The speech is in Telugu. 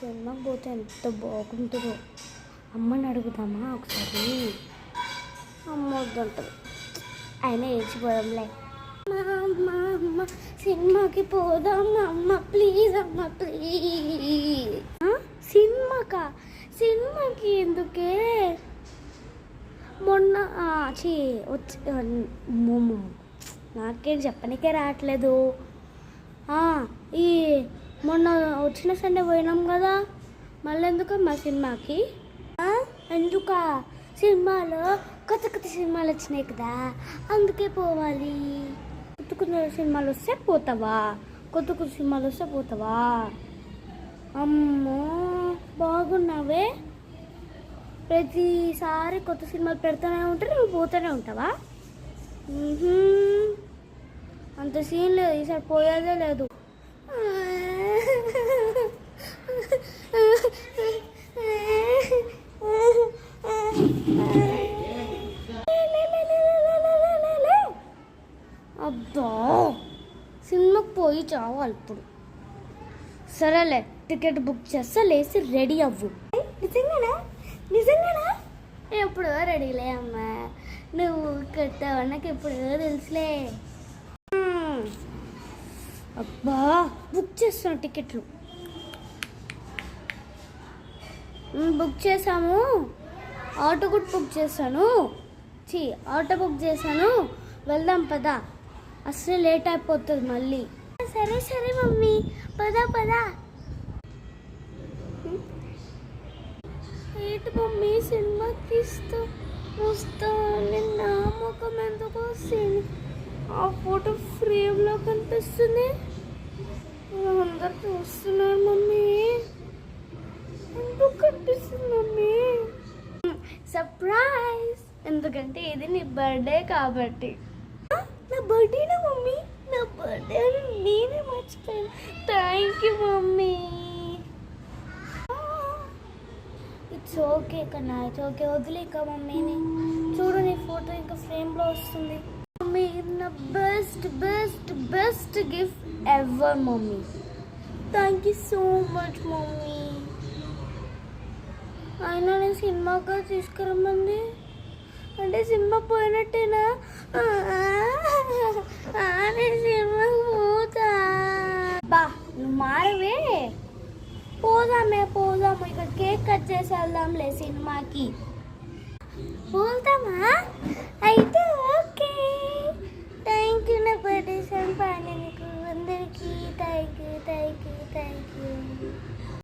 సినిమాకి పోతే ఎంత బాగుంటుందో. అమ్మని అడుగుదామా ఒకసారి? అమ్మ వద్దంటుంది, అయినా ఏడ్చిపోదాంలే. అమ్మ అమ్మ సినిమాకి పోదాం అమ్మ, ప్లీజ్ అమ్మ ప్లీజ్. సినిమాకి ఎందుకే? మొన్న వచ్చి నాకేం చెప్పనికే రావట్లేదు. ఈ మొన్న వచ్చిన సండే పోయినాం కదా, మళ్ళీ ఎందుకమ్మా సినిమాకి? ఎందుకా? సినిమాలో కొత్త కొత్త సినిమాలు వచ్చినాయి కదా, అందుకే పోవాలి. కొత్త కొత్త సినిమాలు వస్తే పోతావా? కొత్త కొత్త సినిమాలు వస్తే పోతావా? అమ్మో బాగున్నావే, ప్రతిసారి కొత్త సినిమాలు పెడుతూనే ఉంటే నువ్వు పోతూనే ఉంటావా? అంత సీన్ లేదు, ఈసారి పోయేదే లేదు. అబ్బా సినిమాకి పోయి చావాలి ఇప్పుడు. సరేలే, టికెట్ బుక్ చేస్తా, లేచి రెడీ అవ్వు. నిజంగానా? ఎప్పుడో రెడీలే అమ్మా, నువ్వు కట్టావు నాకు ఎప్పుడో తెలుసులే. అబ్బా బుక్ చేస్తాను టికెట్లు. బుక్ చేసాము, ఆటో కూడా బుక్ చేశాను. ఆటో బుక్ చేశాను, వెళ్దాం పదా, అసలు లేట్ అయిపోతుంది మళ్ళీ. సరే సరే మమ్మీ, పదా. ఏంటి మమ్మీ సినిమా తీస్తా వస్తా నిన్న ముఖం ఎందుకు వస్తుంది? ఆ ఫోటో ఫ్రేమ్లో కనిపిస్తుంది, అందరు చూస్తున్నారు. మమ్మీ ఎందుకు కనిపిస్తుంది మమ్మీ? సర్ప్రైజ్, ఎందుకంటే ఇది నీ బర్త్డే కాబట్టి. నా బర్త్డేనా మమ్మీ? నా బర్త్డే నేనే మర్చిపోయాను. Thank you mummy. It's okay కన్నా, ఇట్స్ ఓకే, వదిలేక మమ్మీని. చూడు నీ ఫోటో ఇంకా ఫ్రేమ్లో వస్తుంది. మమ్మీ నా best best best gift ever mummy. Thank you so much mummy. అయినా నేను సినిమాగా తీసుకురమ్మంది అంటే సినిమా పోయినట్టేనా? నేను సినిమాకి పోతా. బా నువ్వు మారవే, పోదాము ఇక్కడ కేక్ కట్ చేసి వెళ్దాంలే సినిమాకి. పోతామా? అయితే ఓకే. థ్యాంక్ యూ నా బర్త్డే సంపాదనకు అందరికీ థ్యాంక్ యూ.